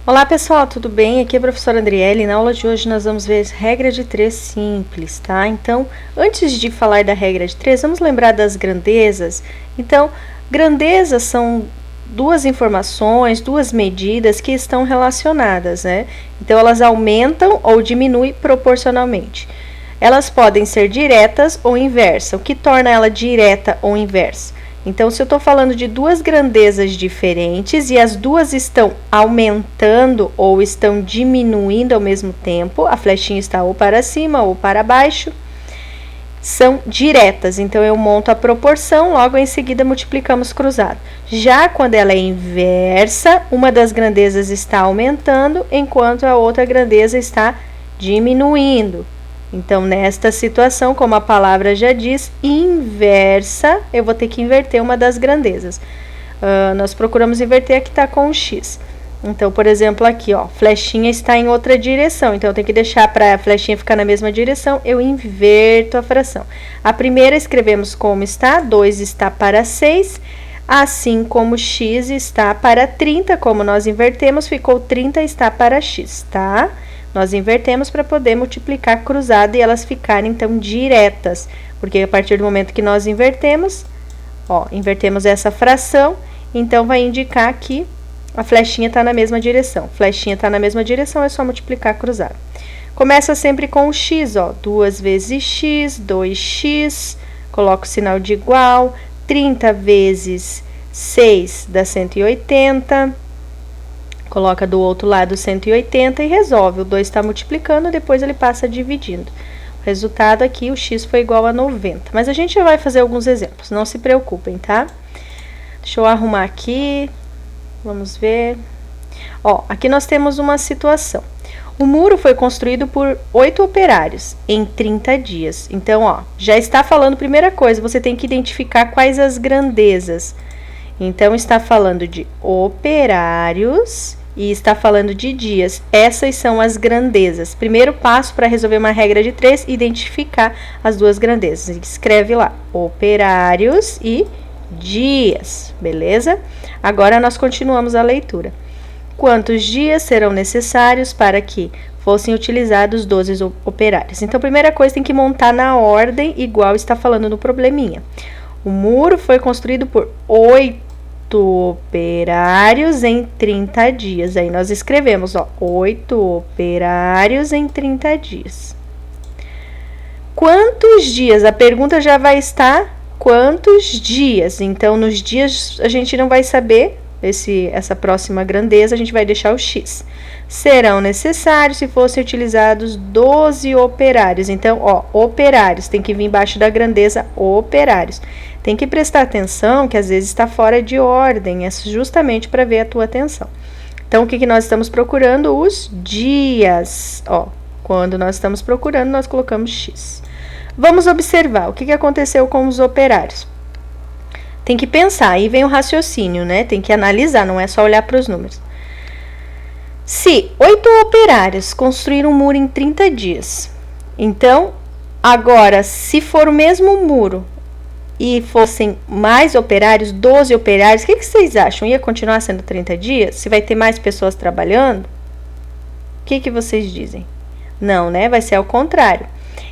Olá pessoal, tudo bem? Aqui é a professora Andriele. Na aula de hoje nós vamos ver regra de 3 simples, tá? Então, antes de falar da regra de 3, vamos lembrar das grandezas. Então, grandezas são duas informações, duas medidas que estão relacionadas, né? Então, elas aumentam ou diminuem proporcionalmente. Elas podem ser diretas ou inversas. O que torna ela direta ou inversa? Então, se eu estou falando de duas grandezas diferentes e as duas estão aumentando ou estão diminuindo ao mesmo tempo, a flechinha está ou para cima ou para baixo, são diretas. Então, eu monto a proporção, logo em seguida multiplicamos cruzado. Já quando ela é inversa, uma das grandezas está aumentando, enquanto a outra grandeza está diminuindo. Então, nesta situação, como a palavra já diz, inversa, eu vou ter que inverter uma das grandezas. Nós procuramos inverter a que está com o x. Então, por exemplo, aqui, ó, flechinha está em outra direção. Então, eu tenho que deixar para a flechinha ficar na mesma direção, eu inverto a fração. A primeira escrevemos como está, 2 está para 6, assim como x está para 30, como nós invertemos, ficou 30 está para x, tá? Nós invertemos para poder multiplicar cruzado e elas ficarem, então, diretas. Porque a partir do momento que nós invertemos, ó, invertemos essa fração, então vai indicar que a flechinha está na mesma direção. Flechinha está na mesma direção, é só multiplicar cruzado. Começa sempre com o x, ó, 2 vezes x, 2x, coloco o sinal de igual, 30 vezes 6 dá 180, coloca do outro lado 180 e resolve. O 2 está multiplicando, depois ele passa dividindo. O resultado aqui, o x foi igual a 90. Mas a gente já vai fazer alguns exemplos, não se preocupem, tá? Deixa eu arrumar aqui. Vamos ver. Ó, aqui nós temos uma situação. O muro foi construído por 8 operários em 30 dias. Então, ó, já está falando, primeira coisa, você tem que identificar quais as grandezas. Então, está falando de operários e está falando de dias. Essas são as grandezas. Primeiro passo para resolver uma regra de 3, identificar as duas grandezas. Escreve lá, operários e dias, beleza? Agora, nós continuamos a leitura. Quantos dias serão necessários para que fossem utilizados 12 operários? Então, primeira coisa, tem que montar na ordem, igual está falando no probleminha. O muro foi construído por 8 operários em 30 dias. Aí nós escrevemos, ó, 8 operários em 30 dias. Quantos dias? A pergunta já vai estar quantos dias. Então, nos dias a gente não vai saber essa próxima grandeza, a gente vai deixar o x. Serão necessários se fossem utilizados 12 operários. Então, ó, operários, tem que vir embaixo da grandeza operários. Tem que prestar atenção que às vezes está fora de ordem, é justamente para ver a tua atenção. Então, o que nós estamos procurando? Os dias. Ó, quando nós estamos procurando, nós colocamos x. Vamos observar o que aconteceu com os operários. Tem que pensar, aí vem o raciocínio, né? Tem que analisar, não é só olhar para os números. Se 8 operários construíram um muro em 30 dias, então, agora, se for o mesmo muro e fossem mais operários, 12 operários, o que vocês acham? Ia continuar sendo 30 dias? Se vai ter mais pessoas trabalhando? O que vocês dizem? Não, né? Vai ser ao contrário.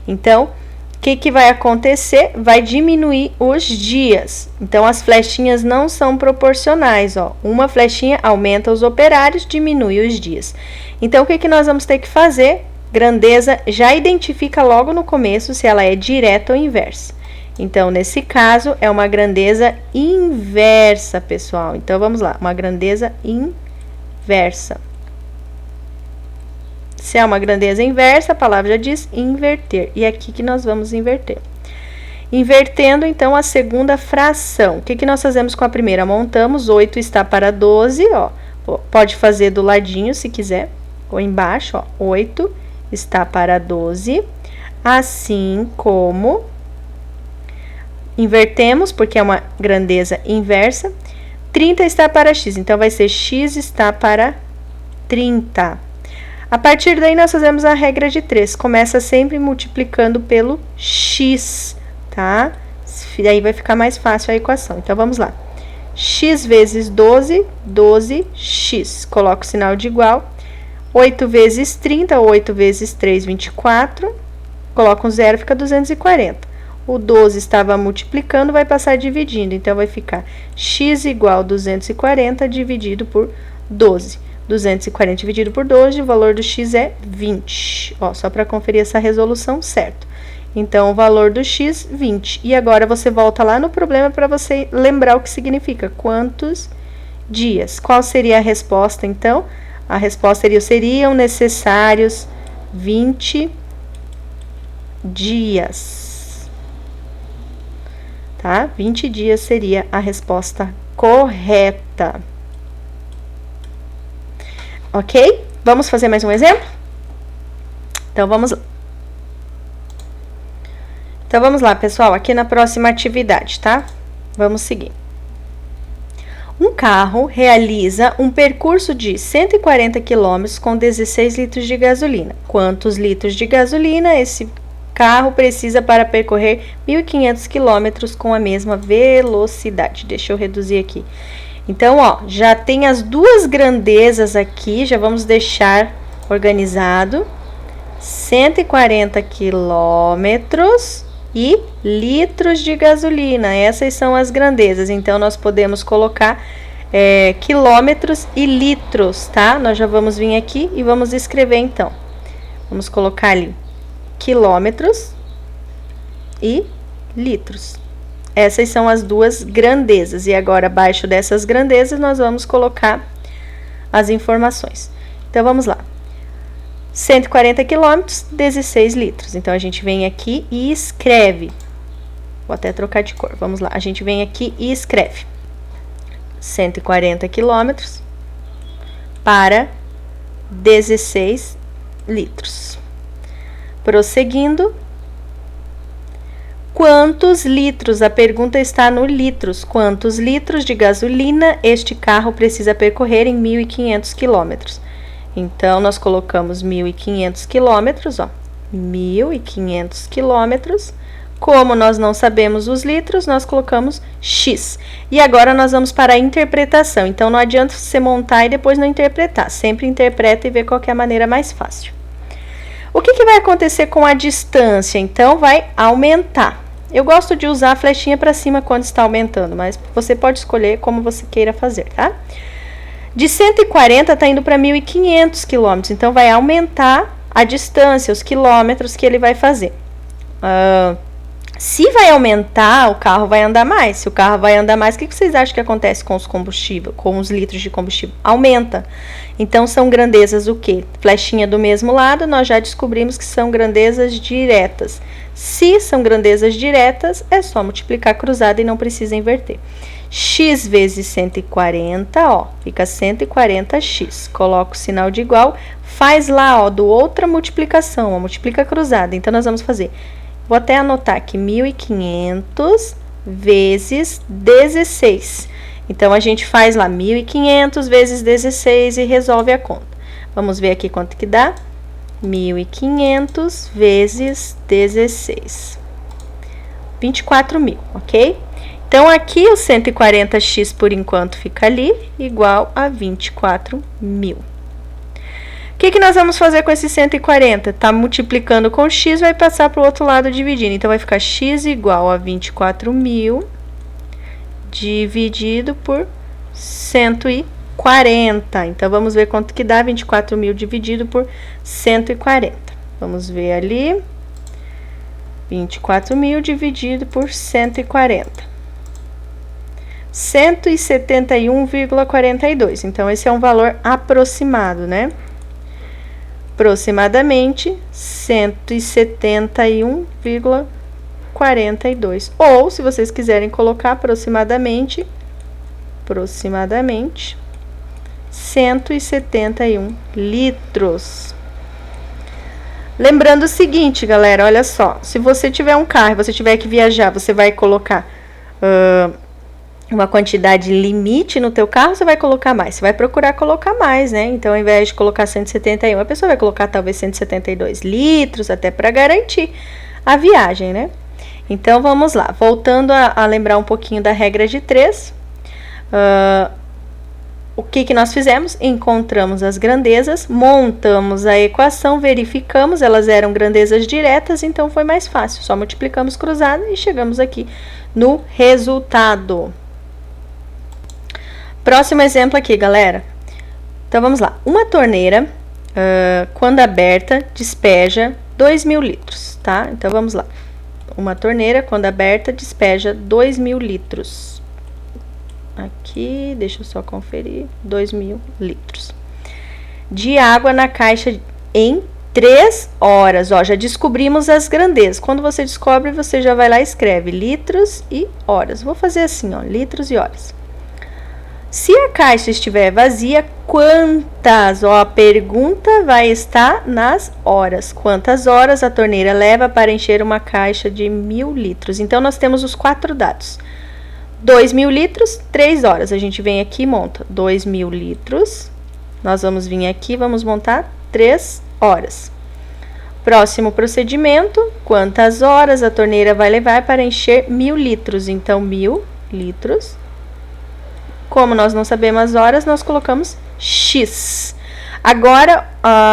Então, o que vai acontecer? Vai diminuir os dias. Então, as flechinhas não são proporcionais, ó. Uma flechinha aumenta os operários, diminui os dias. Então, o que nós vamos ter que fazer? Grandeza já identifica logo no começo se ela é direta ou inversa. Então, nesse caso, é uma grandeza inversa, pessoal. Então, vamos lá, uma grandeza inversa. Se é uma grandeza inversa, a palavra já diz inverter. E é aqui que nós vamos inverter. Invertendo, então, a segunda fração. O que nós fazemos com a primeira? Montamos, 8 está para 12, ó. Pode fazer do ladinho, se quiser, ou embaixo, ó. 8 está para 12, assim como invertemos, porque é uma grandeza inversa. 30 está para x, então vai ser x está para 30. A partir daí, nós fazemos a regra de 3. Começa sempre multiplicando pelo x, tá? Aí vai ficar mais fácil a equação. Então, vamos lá. x vezes 12, 12x. Coloco o sinal de igual. 8 vezes 30, 8 vezes 3, 24. Coloco um zero, fica 240. O 12 estava multiplicando, vai passar dividindo. Então, vai ficar x igual a 240 dividido por 12. 240 dividido por 12, o valor do x é 20. Ó, só para conferir essa resolução, certo? Então, o valor do x, 20. E agora, você volta lá no problema para você lembrar o que significa. Quantos dias? Qual seria a resposta, então? A resposta seriam necessários 20 dias. Tá? 20 dias seria a resposta correta. Ok? Vamos fazer mais um exemplo? Então, vamos lá. Então, vamos lá, pessoal, aqui na próxima atividade, tá? Vamos seguir. Um carro realiza um percurso de 140 km com 16 litros de gasolina. Quantos litros de gasolina esse carro precisa para percorrer 1.500 km com a mesma velocidade? Deixa eu reduzir aqui. Então, ó, já tem as duas grandezas aqui, já vamos deixar organizado. 140 quilômetros e litros de gasolina. Essas são as grandezas. Então, nós podemos colocar quilômetros e litros, tá? Nós já vamos vir aqui e vamos escrever, então. Vamos colocar ali quilômetros e litros. Essas são as duas grandezas. E agora, abaixo dessas grandezas, nós vamos colocar as informações. Então, vamos lá. 140 quilômetros, 16 litros. Então, a gente vem aqui e escreve. Vou até trocar de cor. Vamos lá. A gente vem aqui e escreve 140 quilômetros para 16 litros. Prosseguindo. Quantos litros? A pergunta está no litros. Quantos litros de gasolina este carro precisa percorrer em 1.500 quilômetros? Então, nós colocamos 1.500 quilômetros, ó. 1.500 quilômetros. Como nós não sabemos os litros, nós colocamos X. E agora, nós vamos para a interpretação. Então, não adianta você montar e depois não interpretar. Sempre interpreta e vê qual que é a maneira mais fácil. O que vai acontecer com a distância? Então, vai aumentar. Eu gosto de usar a flechinha para cima quando está aumentando, mas você pode escolher como você queira fazer, tá? De 140 está indo para 1.500 quilômetros, então vai aumentar a distância, os quilômetros que ele vai fazer. Se vai aumentar, o carro vai andar mais. Se o carro vai andar mais, o que vocês acham que acontece com os combustíveis, com os litros de combustível? Aumenta. Então, são grandezas o quê? Flechinha do mesmo lado, nós já descobrimos que são grandezas diretas. Se são grandezas diretas, é só multiplicar cruzada e não precisa inverter. X vezes 140, ó, fica 140x. Coloca o sinal de igual, faz lá, ó, do outra multiplicação, ó, multiplica cruzada. Então, nós vamos fazer, vou até anotar aqui, 1.500 vezes 16. Então, a gente faz lá 1.500 vezes 16 e resolve a conta. Vamos ver aqui quanto que dá. 1.500 vezes 16. 24.000, ok? Então, aqui o 140x por enquanto fica ali, igual a 24.000. O que nós vamos fazer com esse 140? Tá multiplicando com x, vai passar para o outro lado dividindo. Então, vai ficar x igual a 24.000 dividido por 140. Então, vamos ver quanto que dá 24.000 dividido por 140. Vamos ver ali. 24.000 dividido por 140. 171,42. Então, esse é um valor aproximado, né? Aproximadamente 171,42. Ou, se vocês quiserem colocar aproximadamente 171 litros. Lembrando o seguinte, galera, olha só. Se você tiver um carro e você tiver que viajar, você vai colocar uma quantidade limite no teu carro, você vai colocar mais. Você vai procurar colocar mais, né? Então, ao invés de colocar 171, a pessoa vai colocar talvez 172 litros, até para garantir a viagem, né? Então, vamos lá. Voltando a lembrar um pouquinho da regra de 3. O que nós fizemos? Encontramos as grandezas, montamos a equação, verificamos, elas eram grandezas diretas, então foi mais fácil. Só multiplicamos cruzado e chegamos aqui no resultado. Próximo exemplo aqui, galera. Então, vamos lá. Uma torneira, quando aberta, despeja 2.000 litros, tá? Então, vamos lá. Uma torneira, quando aberta, despeja 2.000 litros. Aqui, deixa eu só conferir, 2.000 litros de água na caixa em 3 horas. Ó, já descobrimos as grandezas. Quando você descobre, você já vai lá e escreve litros e horas. Vou fazer assim, ó, litros e horas. Se a caixa estiver vazia, quantas? Ó, a pergunta vai estar nas horas. Quantas horas a torneira leva para encher uma caixa de 1.000 litros? Então, nós temos os 4 dados. 2.000 litros, 3 horas. A gente vem aqui e monta 2.000 litros. Nós vamos vir aqui, vamos montar 3 horas. Próximo procedimento, quantas horas a torneira vai levar para encher 1.000 litros? Então, 1.000 litros. Como nós não sabemos as horas, nós colocamos X. Agora,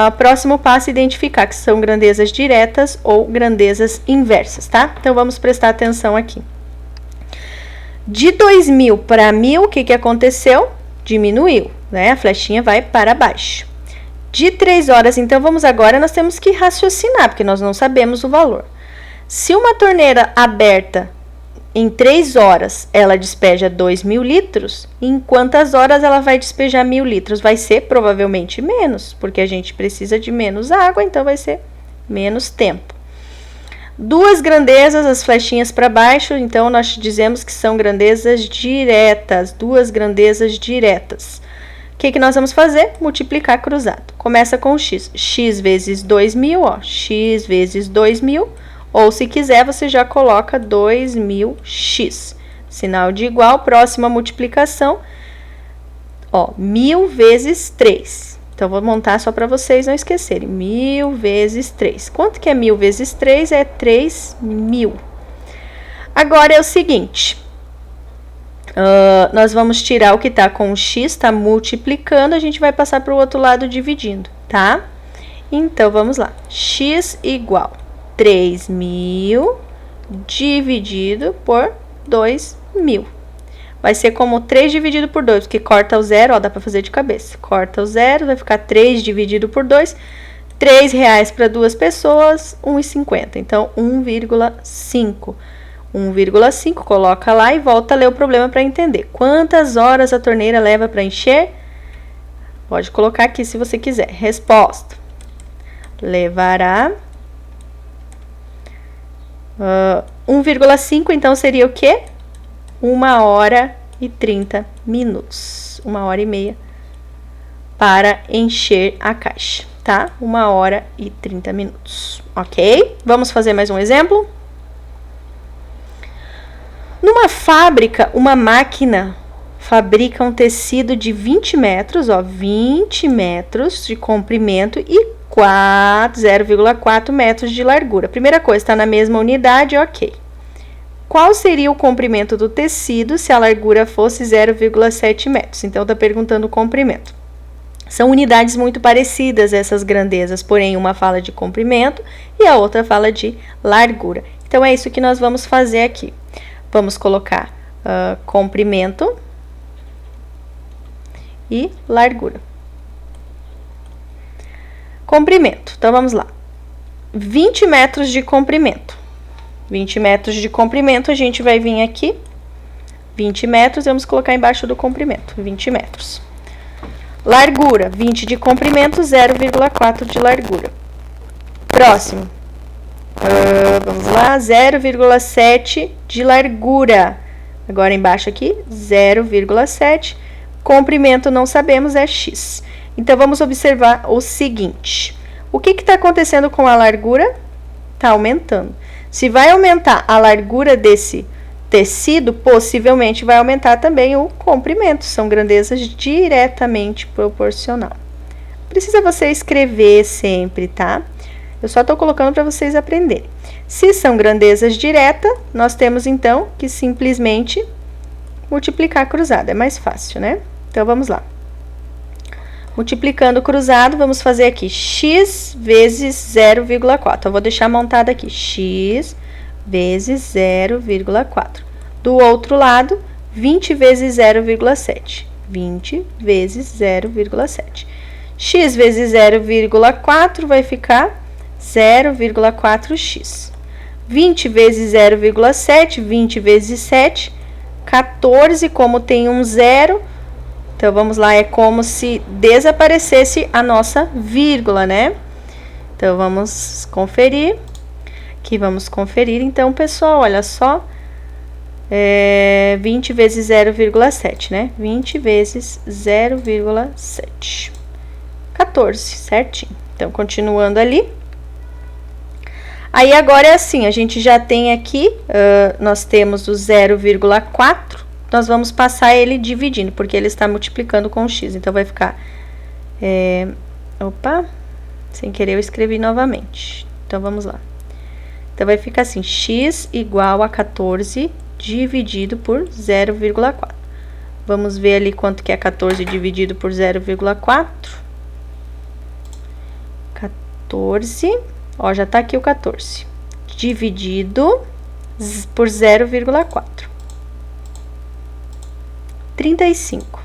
o próximo passo é identificar que são grandezas diretas ou grandezas inversas, tá? Então, vamos prestar atenção aqui. De 2.000 para 1.000, o que aconteceu? Diminuiu, né? A flechinha vai para baixo. De 3 horas, então, vamos agora, nós temos que raciocinar, porque nós não sabemos o valor. Se uma torneira aberta em 3 horas, ela despeja 2.000 litros, em quantas horas ela vai despejar 1.000 litros? Vai ser provavelmente menos, porque a gente precisa de menos água, então vai ser menos tempo. Duas grandezas, as flechinhas para baixo, então nós dizemos que são grandezas diretas, duas grandezas diretas. O que nós vamos fazer? Multiplicar cruzado. Começa com x. X vezes 2.000, ó, x vezes 2.000, ou se quiser, você já coloca 2.000x. Sinal de igual, próxima multiplicação, ó, 1.000 vezes 3. Então, vou montar só para vocês não esquecerem. 1.000 vezes 3. Quanto que é 1.000 vezes 3? É 3.000. Agora, é o seguinte. Nós vamos tirar o que está com o x, está multiplicando. A gente vai passar para o outro lado dividindo, tá? Então, vamos lá. X igual 3.000 dividido por 2.000. Vai ser como 3 dividido por 2, porque corta o zero, ó, dá para fazer de cabeça. Corta o zero, vai ficar 3 dividido por 2, R$3 para 2 pessoas, 1,50. Então, 1,5. 1,5, coloca lá e volta a ler o problema para entender. Quantas horas a torneira leva para encher? Pode colocar aqui se você quiser. Resposta. Levará 1,5, então seria o quê? 1h30. 1h30 para encher a caixa, tá? 1h30, ok? Vamos fazer mais um exemplo? Numa fábrica, uma máquina fabrica um tecido de 20 metros, ó, 20 metros de comprimento e 0,4 metros de largura. Primeira coisa, está na mesma unidade, ok. Qual seria o comprimento do tecido se a largura fosse 0,7 metros? Então, está perguntando o comprimento. São unidades muito parecidas essas grandezas, porém, uma fala de comprimento e a outra fala de largura. Então, é isso que nós vamos fazer aqui. Vamos colocar comprimento e largura. Comprimento. Então, vamos lá. 20 metros de comprimento. 20 metros de comprimento, a gente vai vir aqui. 20 metros, vamos colocar embaixo do comprimento. 20 metros. Largura. 20 de comprimento, 0,4 de largura. Próximo. Vamos lá. 0,7 de largura. Agora, embaixo aqui, 0,7. Comprimento, não sabemos, é x. Então, vamos observar o seguinte. O que está acontecendo com a largura? Está aumentando. Se vai aumentar a largura desse tecido, possivelmente vai aumentar também o comprimento. São grandezas diretamente proporcional. Precisa você escrever sempre, tá? Eu só estou colocando para vocês aprenderem. Se são grandezas diretas, nós temos, então, que simplesmente multiplicar cruzado, é mais fácil, né? Então, vamos lá. Multiplicando cruzado, vamos fazer aqui x vezes 0,4. Eu vou deixar montado aqui, x vezes 0,4. Do outro lado, 20 vezes 0,7. 20 vezes 0,7. X vezes 0,4 vai ficar 0,4x. 20 vezes 0,7, 20 vezes 7, 14, como tem um zero, então vamos lá, é como se desaparecesse a nossa vírgula, né? Então, vamos conferir. Aqui, vamos conferir. Então, pessoal, olha só. 20 vezes 0,7, né? 20 vezes 0,7. 14, certinho. Então, continuando ali. Aí, agora é assim, a gente já tem aqui, nós temos o 0,4, nós vamos passar ele dividindo, porque ele está multiplicando com x. Então, vai ficar... opa, sem querer eu escrevi novamente. Então, vamos lá. Então, vai ficar assim, x igual a 14 dividido por 0,4. Vamos ver ali quanto que é 14 dividido por 0,4. 14, ó, já tá aqui o 14. Dividido por 0,4. 35.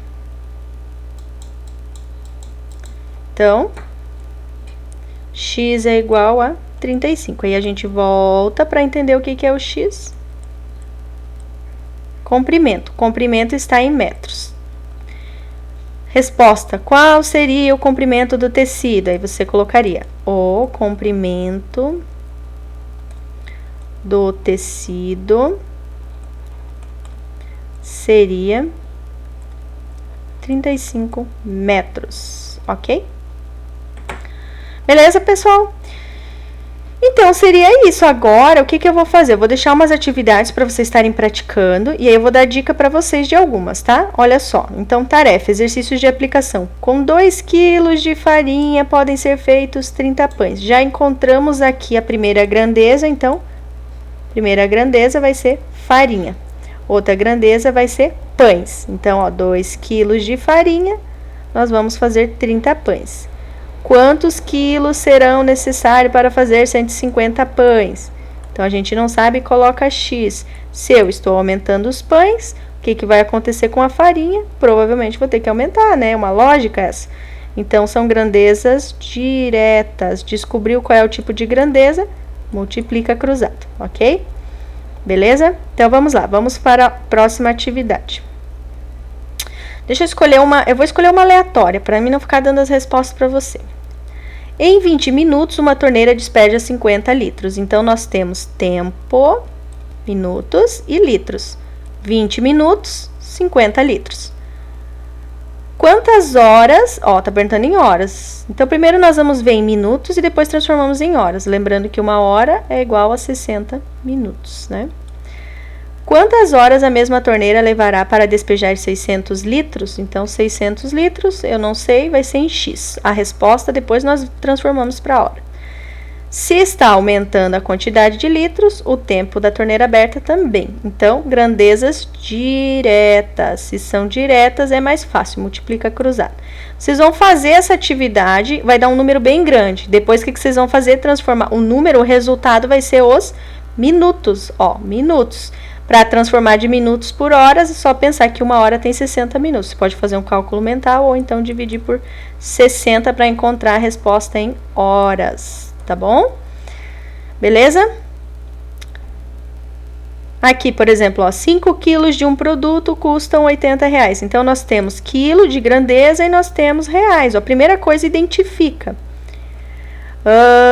Então, x é igual a 35. Aí, a gente volta para entender o que é o x. Comprimento. Comprimento está em metros. Resposta. Qual seria o comprimento do tecido? Aí, você colocaria o comprimento do tecido seria 35 metros, ok? Beleza, pessoal? Então, seria isso. Agora, o que eu vou fazer? Eu vou deixar umas atividades para vocês estarem praticando, e aí eu vou dar dica para vocês de algumas, tá? Olha só. Então, tarefa, exercícios de aplicação. Com 2 kg de farinha podem ser feitos 30 pães. Já encontramos aqui a primeira grandeza, então, primeira grandeza vai ser farinha. Outra grandeza vai ser pães. Então, ó, 2 kg de farinha, nós vamos fazer 30 pães. Quantos quilos serão necessários para fazer 150 pães? Então, a gente não sabe, coloca x. Se eu estou aumentando os pães, o que vai acontecer com a farinha? Provavelmente vou ter que aumentar, né? Uma lógica essa. Então, são grandezas diretas. Descobriu qual é o tipo de grandeza? Multiplica cruzado, ok? Beleza? Então, vamos lá. Vamos para a próxima atividade. Deixa eu escolher eu vou escolher uma aleatória, para mim não ficar dando as respostas para você. Em 20 minutos, uma torneira despeja 50 litros. Então, nós temos tempo, minutos e litros. 20 minutos, 50 litros. Quantas horas? Ó, tá perguntando em horas. Então, primeiro nós vamos ver em minutos e depois transformamos em horas. Lembrando que uma hora é igual a 60 minutos, né? Quantas horas a mesma torneira levará para despejar 600 litros? Então, 600 litros, eu não sei, vai ser em x. A resposta, depois nós transformamos para hora. Se está aumentando a quantidade de litros, o tempo da torneira aberta também. Então, grandezas diretas. Se são diretas, é mais fácil, multiplica cruzado. Vocês vão fazer essa atividade, vai dar um número bem grande. Depois, o que vocês vão fazer? Transformar o número, o resultado vai ser os minutos. Ó, minutos. Para transformar de minutos por horas, é só pensar que uma hora tem 60 minutos. Você pode fazer um cálculo mental ou então dividir por 60 para encontrar a resposta em horas, tá bom? Beleza? Aqui, por exemplo, ó, 5 quilos de um produto custam R$80. Então, nós temos quilo de grandeza e nós temos reais. Ó, a primeira coisa, identifica.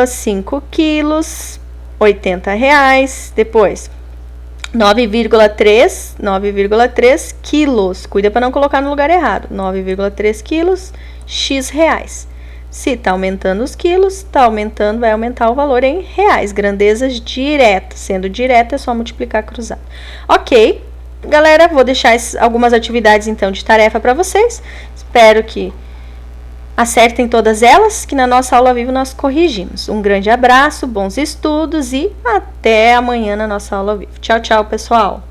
5 quilos, R$80. Depois... 9,3 quilos. Cuida para não colocar no lugar errado. 9,3 quilos, x reais. Se está aumentando os quilos, está aumentando, vai aumentar o valor em reais. Grandezas diretas. Sendo direta, é só multiplicar cruzado. Ok, galera, vou deixar algumas atividades, então, de tarefa para vocês. Espero que acertem todas elas, que na nossa aula ao vivo nós corrigimos. Um grande abraço, bons estudos e até amanhã na nossa aula ao vivo. Tchau, tchau, pessoal!